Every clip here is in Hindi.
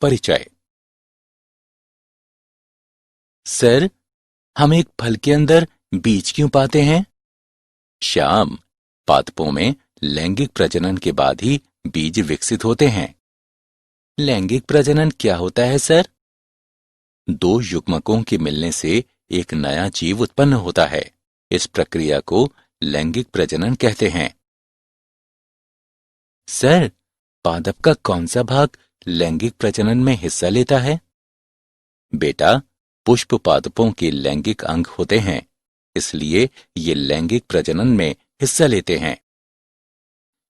परिचय। सर, हम एक फल के अंदर बीज क्यों पाते हैं? श्याम, पादपों में लैंगिक प्रजनन के बाद ही बीज विकसित होते हैं। लैंगिक प्रजनन क्या होता है सर? दो युग्मकों के मिलने से एक नया जीव उत्पन्न होता है। इस प्रक्रिया को लैंगिक प्रजनन कहते हैं। सर, पादप का कौन सा भाग लैंगिक प्रजनन में हिस्सा लेता है? बेटा, पुष्प पादपों के लैंगिक अंग होते हैं, इसलिए ये लैंगिक प्रजनन में हिस्सा लेते हैं।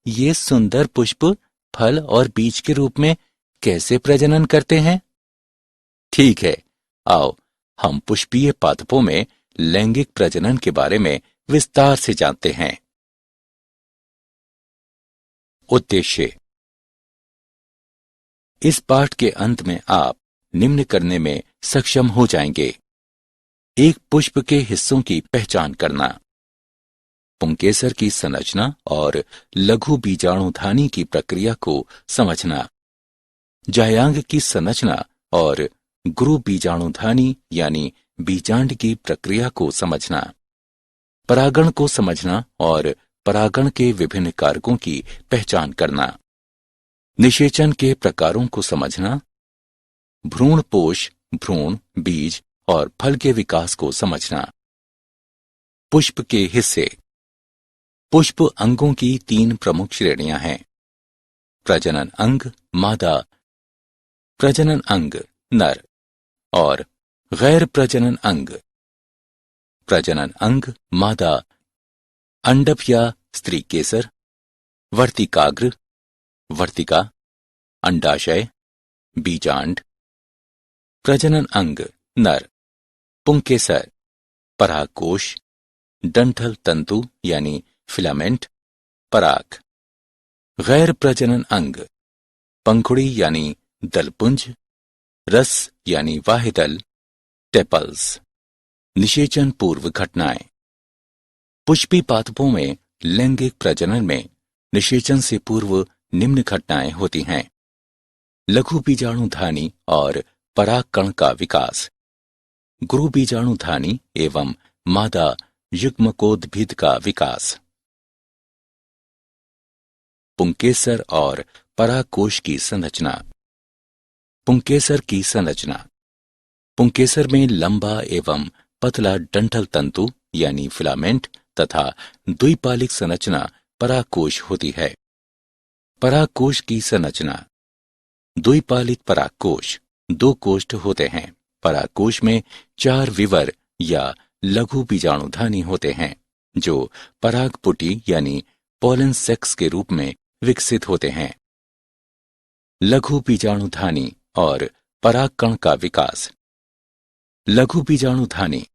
ये सुंदर पुष्प फल और बीज के रूप में कैसे प्रजनन करते हैं? ठीक है, आओ हम पुष्पीय पादपों में लैंगिक प्रजनन के बारे में विस्तार से जानते हैं। उद्देश्य। इस पाठ के अंत में आप निम्न करने में सक्षम हो जाएंगे। एक पुष्प के हिस्सों की पहचान करना, पुंकेसर की संरचना और लघु बीजाणुधानी की प्रक्रिया को समझना, जायांग की संरचना और गुरु बीजाणुधानी यानी बीजांड की प्रक्रिया को समझना, परागण को समझना और परागण के विभिन्न कारकों की पहचान करना, निषेचन के प्रकारों को समझना, भ्रूणपोष, भ्रूण, बीज और फल के विकास को समझना। पुष्प के हिस्से। पुष्प अंगों की 3 प्रमुख श्रेणियां हैं। प्रजनन अंग मादा, प्रजनन अंग नर और गैर प्रजनन अंग। प्रजनन अंग मादा अंडप या स्त्री केसर, वर्तिकाग्र, वर्तिका, अंडाशय, बीजांड। प्रजनन अंग नर पुंकेसर, परागकोश, डंठल तंतु यानी फिलामेंट, पराग। गैर प्रजनन अंग पंखुड़ी यानी दलपुंज, रस यानी वाहिदल, टेपल्स। निषेचन पूर्व घटनाएं। पुष्पी पादपों में लैंगिक प्रजनन में निषेचन से पूर्व निम्न घटनाएं होती हैं। लघु बीजाणुधानी और परागकण का विकास, गुरु बीजाणुधानी एवं मादा युग्मकोद्भिद का विकास। पुंकेसर और परागकोश की संरचना। पुंकेसर की संरचना। पुंकेसर में लंबा एवं पतला डंठल तंतु यानी फिलामेंट तथा द्विपालिक संरचना परागकोश होती है। परागकोश की संरचना। द्विपालिक परागकोश 2 कोष्ठ होते हैं। परागकोश में 4 विवर या लघु बीजाणुधानी होते हैं जो परागपुटी यानी पोलन सेक्स के रूप में विकसित होते हैं। लघु बीजाणुधानी और परागकण का विकास। लघु बीजाणुधानी।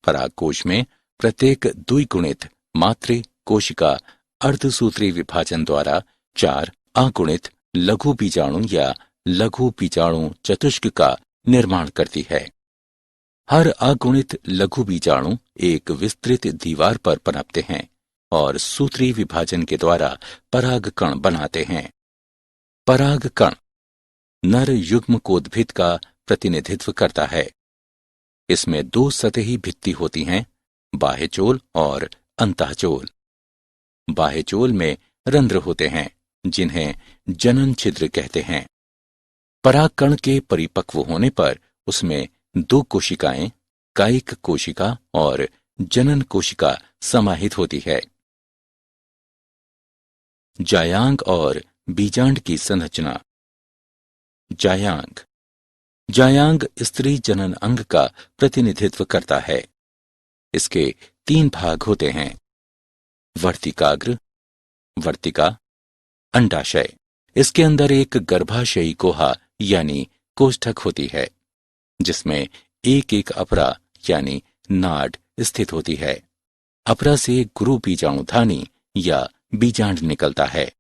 परागकोश में प्रत्येक द्विगुणित मातृ कोशिका अर्धसूत्री विभाजन द्वारा 4 अगुणित लघु बीजाणु या लघु बीजाणु चतुष्क का निर्माण करती है। हर अगुणित लघु बीजाणु एक विस्तृत दीवार पर पनपते हैं और सूत्री विभाजन के द्वारा परागकण बनाते हैं। परागकण नर युग्मकोद्भिद का प्रतिनिधित्व करता है। इसमें 2 सतही भित्ति होती हैं, बाह्यचोल और अंतःचोल। बाह्यचोल में रंध्र होते हैं जिन्हें जनन छिद्र कहते हैं। परागकण के परिपक्व होने पर उसमें 2 कोशिकाएं, कायिक कोशिका और जनन कोशिका समाहित होती है। जायांग और बीजांड की संरचना। जायांग। जायांग स्त्री जनन अंग का प्रतिनिधित्व करता है। इसके 3 भाग होते हैं, वर्तिकाग्र, वर्तिका, अंडाशय। इसके अंदर एक गर्भाशयी कोहा यानी कोष्ठक होती है जिसमें एक अपरा यानी नाड स्थित होती है। अपरा से गुरु बीजाणुधानी या बीजांड निकलता है।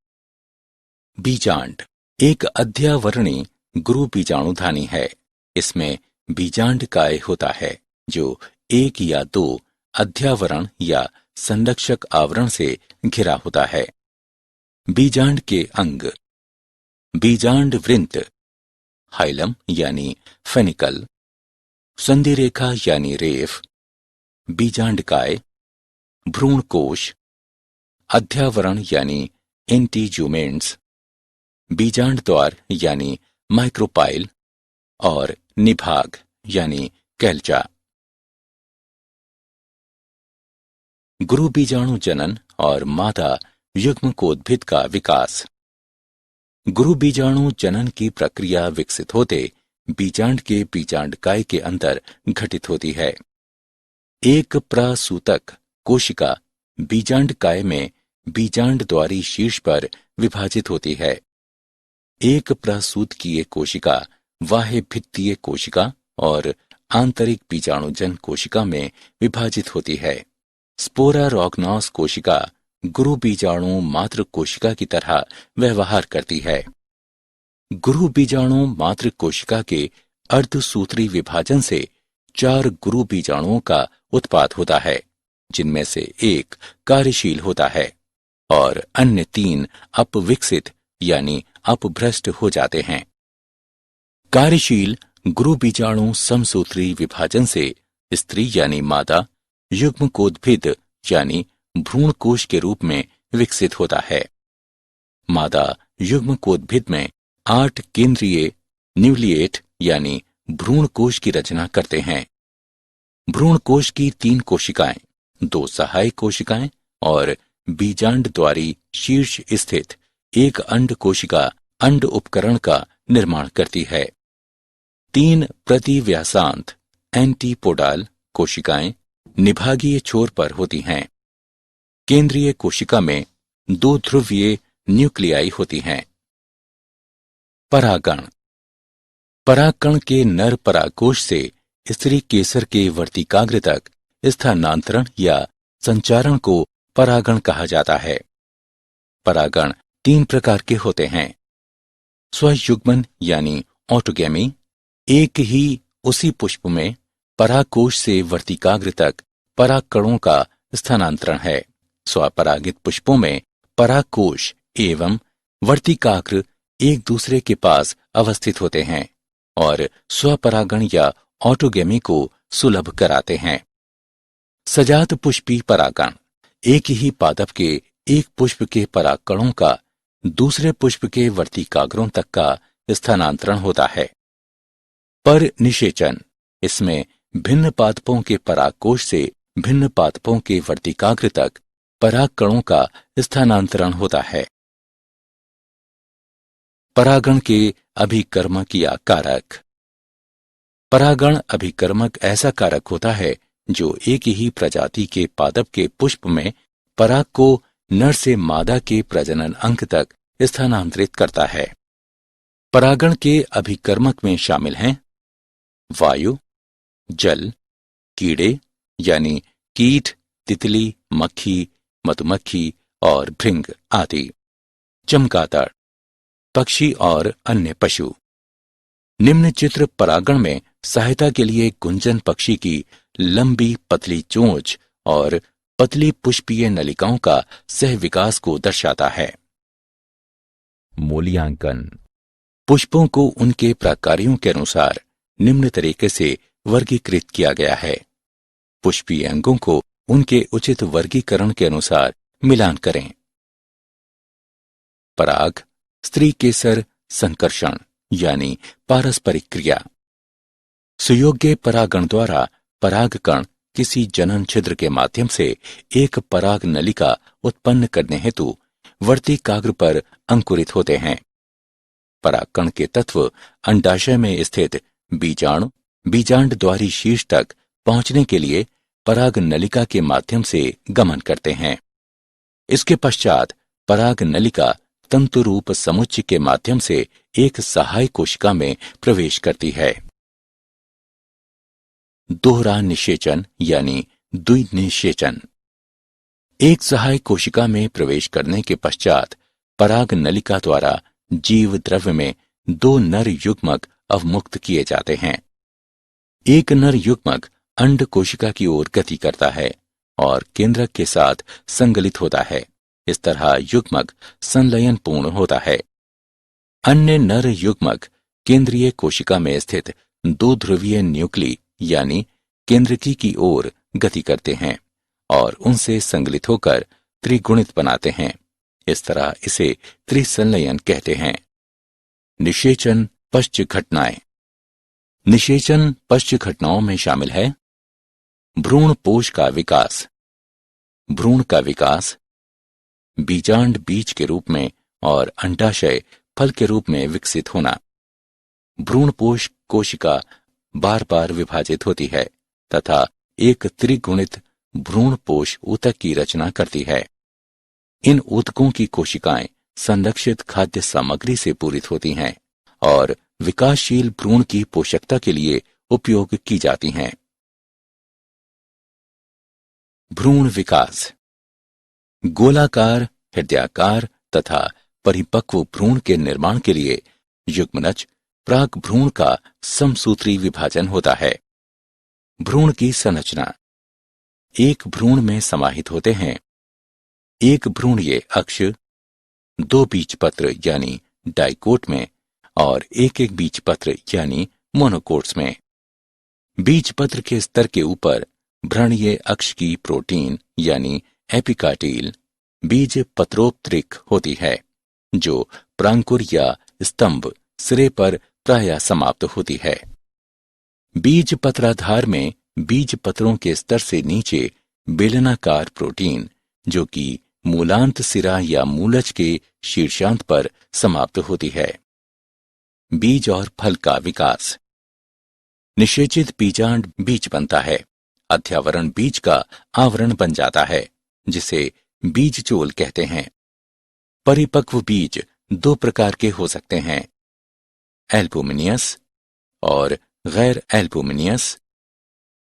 बीजांड एक अध्यावरणी गुरु बीजाणुधानी है। इसमें बीजांड काय होता है जो 1 या 2 अध्यावरण या संरक्षक आवरण से घिरा होता है। बीजांड के अंग। बीजांड वृंत। हाइलम यानी फेनिकल, संधि रेखा यानी रेफ, बीजांडकाय, भ्रूणकोश, अध्यावरण यानी एंटीजुमेंट्स, बीजांड द्वार यानी माइक्रोपाइल और निभाग यानी कैल्चा। गुरु बीजाणु जनन और मादा युग्मकोद्भिद का विकास। गुरु बीजाणु जनन की प्रक्रिया विकसित होते बीजांड के बीजांडकाय के अंदर घटित होती है। एक प्रसूतक कोशिका बीजांडकाय में बीजांड द्वारी शीर्ष पर विभाजित होती है। एक प्रसूतकीय कोशिका बाह्य भित्तीय कोशिका और आंतरिक बीजाणुजन कोशिका में विभाजित होती है। स्पोरारॉग्नोस कोशिका गुरु बीजाणु मातृ कोशिका की तरह व्यवहार करती है। गुरु बीजाणु मातृ कोशिका के अर्धसूत्री विभाजन से 4 गुरु बीजाणुओं का उत्पाद होता है, जिनमें से एक कार्यशील होता है और अन्य 3 अपविकसित यानी अपभ्रष्ट हो जाते हैं। कार्यशील गुरु बीजाणु समसूत्री विभाजन से स्त्री यानी मादा युग्मकोद्भिद यानी भ्रूणकोश के रूप में विकसित होता है। मादा युग्मकोद्भिद में 8 केंद्रीय न्यूक्लिएट यानी भ्रूणकोश की रचना करते हैं। भ्रूणकोश की 3 कोशिकाएं, 2 सहायक कोशिकाएं और बीजांड द्वारी शीर्ष स्थित एक अंड कोशिका अंड उपकरण का निर्माण करती है। 3 प्रतिव्यासांत एंटीपोडाल कोशिकाएं निभागीय छोर पर होती हैं। केंद्रीय कोशिका में 2 ध्रुवीय न्यूक्लियाई होती हैं। परागण। परागकण के नर परागकोश से स्त्री केसर के वर्तिकाग्र तक स्थानांतरण या संचारण को परागण कहा जाता है। परागण 3 प्रकार के होते हैं। स्वयुग्मन यानी ऑटोगैमी, एक ही उसी पुष्प में परागकोश से वर्तिकाग्र तक परागकणों का स्थानांतरण है। स्वपरागित पुष्पों में परागकोश एवं वर्तिकाग्र एक दूसरे के पास अवस्थित होते हैं और स्वपरागण या ऑटोगैमी को सुलभ कराते हैं। सजात पुष्पी परागण, एक ही पादप के एक पुष्प के परागकणों का दूसरे पुष्प के वर्तिकाग्रों तक का स्थानांतरण होता है। पर निषेचन, इसमें भिन्न पादपों के परागकोश से भिन्न पादपों के वर्तिकाग्र तक परागकणों का स्थानांतरण होता है। परागण के अभिकर्मक या कारक। परागण अभिकर्मक ऐसा कारक होता है जो एक ही प्रजाति के पादप के पुष्प में पराग को नर से मादा के प्रजनन अंग तक स्थानांतरित करता है। परागण के अभिकर्मक में शामिल हैं वायु, जल, कीड़े यानी कीट, तितली, मक्खी, मधुमक्खी और भृंग आदि, चमगादड़, पक्षी और अन्य पशु। निम्न चित्र परागण में सहायता के लिए गुंजन पक्षी की लंबी पतली चोंच और पतली पुष्पीय नलिकाओं का सह विकास को दर्शाता है। मूल्यांकन। पुष्पों को उनके प्रकारों के अनुसार निम्न तरीके से वर्गीकृत किया गया है। पुष्पीय अंगों को उनके उचित वर्गीकरण के अनुसार मिलान करें। पराग, स्त्री केसर संकर्षण यानी पारस्परिक क्रिया। सुयोग्य परागण द्वारा परागकण किसी जनन छिद्र के माध्यम से एक पराग नलिका उत्पन्न करने हेतु वर्तिकाग्र पर अंकुरित होते हैं। परागकण के तत्व अंडाशय में स्थित बीजाणु बीजांड द्वारी शीर्ष तक पहुंचने के लिए पराग नलिका के माध्यम से गमन करते हैं। इसके पश्चात पराग नलिका तंतुरूप समुच्चय के माध्यम से एक सहायक कोशिका में प्रवेश करती है। दोहरा निषेचन यानी द्विनिषेचन। एक सहायक कोशिका में प्रवेश करने के पश्चात पराग नलिका द्वारा जीव द्रव्य में 2 नर युग्मक अवमुक्त किए जाते हैं। एक नर युग्मक अंड कोशिका की ओर गति करता है और केंद्रक के साथ संगलित होता है। इस तरह युग्मक संलयन पूर्ण होता है। अन्य नर युग्मक केंद्रीय कोशिका में स्थित दो ध्रुवीय न्यूक्ली यानी केंद्रकी की ओर गति करते हैं और उनसे संगलित होकर त्रिगुणित बनाते हैं। इस तरह इसे त्रिसंलयन कहते हैं। निषेचन पश्च घटनाएं। निषेचन पश्च घटनाओं में शामिल है भ्रूण पोष का विकास, भ्रूण का विकास, बीजांड बीज के रूप में और अंडाशय फल के रूप में विकसित होना। भ्रूणपोष कोशिका बार बार विभाजित होती है तथा एक त्रिगुणित भ्रूणपोष ऊतक की रचना करती है। इन ऊतकों की कोशिकाएं संरक्षित खाद्य सामग्री से पूरित होती हैं और विकासशील भ्रूण की पोषकता के लिए उपयोग की जाती हैं। भ्रूण विकास। गोलाकार, हृदयाकार तथा परिपक्व भ्रूण के निर्माण के लिए युग्मनज प्राक भ्रूण का समसूत्री विभाजन होता है। भ्रूण की संरचना। एक भ्रूण में समाहित होते हैं एक भ्रूणीय अक्ष, दो बीजपत्र यानी डाइकोट में और एक एक बीजपत्र यानी मोनोकोट्स में। बीजपत्र के स्तर के ऊपर भ्रणीय अक्ष की प्रोटीन यानी एपिकाटील बीज पत्रोपत्रिक होती है जो प्रांकुर या स्तंभ सिरे पर प्रायः समाप्त होती है। बीज पत्राधार में बीज पत्रों के स्तर से नीचे बेलनाकार प्रोटीन जो कि मूलांत सिरा या मूलज के शीर्षांत पर समाप्त होती है। बीज और फल का विकास। निषेचित बीजांड बीज बनता है। अध्यावरण बीज का आवरण बन जाता है जिसे बीजचोल कहते हैं। परिपक्व बीज दो प्रकार के हो सकते हैं, एल्बुमिनियस और गैर एल्बुमिनियस।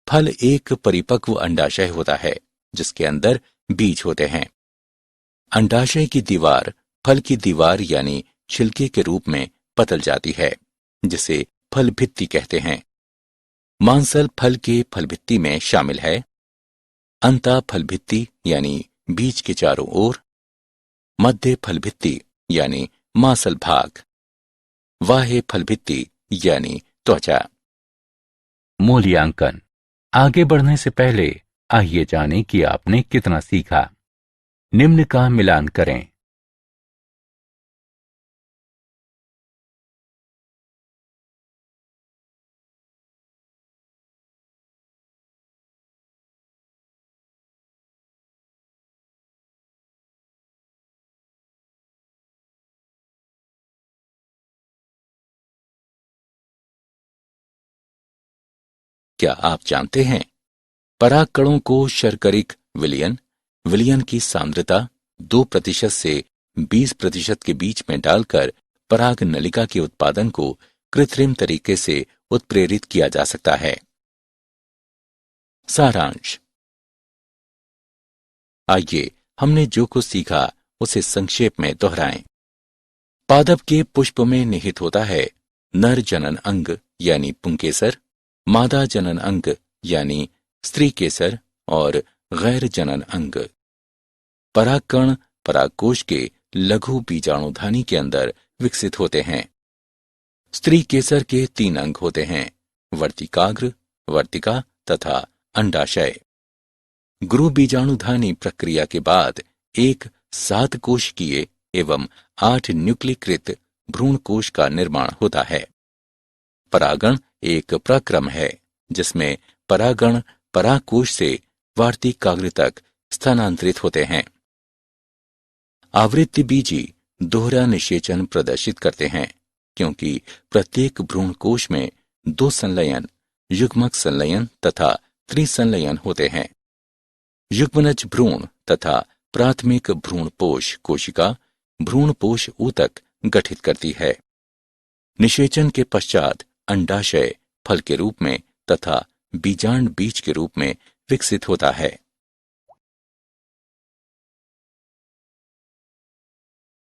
फल एक परिपक्व अंडाशय होता है जिसके अंदर बीज होते हैं। अंडाशय की दीवार फल की दीवार यानी छिलके के रूप में पतल जाती है जिसे फल भित्ति कहते हैं। मांसल फल के फल भित्ति में शामिल है अंता फल भित्ति यानी बीज के चारों ओर, मध्य फल भित्ति यानी मांसल भाग, बाह्य फल भित्ति यानी त्वचा। मूल्यांकन। आगे बढ़ने से पहले आइए जानें कि आपने कितना सीखा। निम्न का मिलान करें। क्या आप जानते हैं परागकणों को शर्करिक विलयन, विलयन की सांद्रता 2% से 20% के बीच में डालकर पराग नलिका के उत्पादन को कृत्रिम तरीके से उत्प्रेरित किया जा सकता है। सारांश। आइए हमने जो कुछ सीखा उसे संक्षेप में दोहराएं। पादप के पुष्प में निहित होता है नर जनन अंग यानी पुंकेसर, मादा जनन अंग यानी स्त्री केसर और गैर जनन अंग। परागकण परागकोश के लघु बीजाणुधानी के अंदर विकसित होते हैं। स्त्री केसर के 3 अंग होते हैं, वर्तिकाग्र, वर्तिका तथा अंडाशय। गुरु बीजाणुधानी प्रक्रिया के बाद एक 7 कोशिकीय एवं 8 न्यूक्लीकृत भ्रूणकोश का निर्माण होता है। परागण एक प्रक्रम है जिसमें परागण परागकोश से वार्तिकाग्र तक स्थानांतरित होते हैं। आवृत्ति बीजी दोहरा निषेचन प्रदर्शित करते हैं क्योंकि प्रत्येक भ्रूणकोश में 2 संलयन, युग्मक संलयन तथा त्रिसंलयन होते हैं। युग्मनज भ्रूण तथा प्राथमिक भ्रूणपोष कोशिका भ्रूणपोष ऊतक गठित करती है। निषेचन के पश्चात अंडाशय फल के रूप में तथा बीजांड बीज के रूप में विकसित होता है।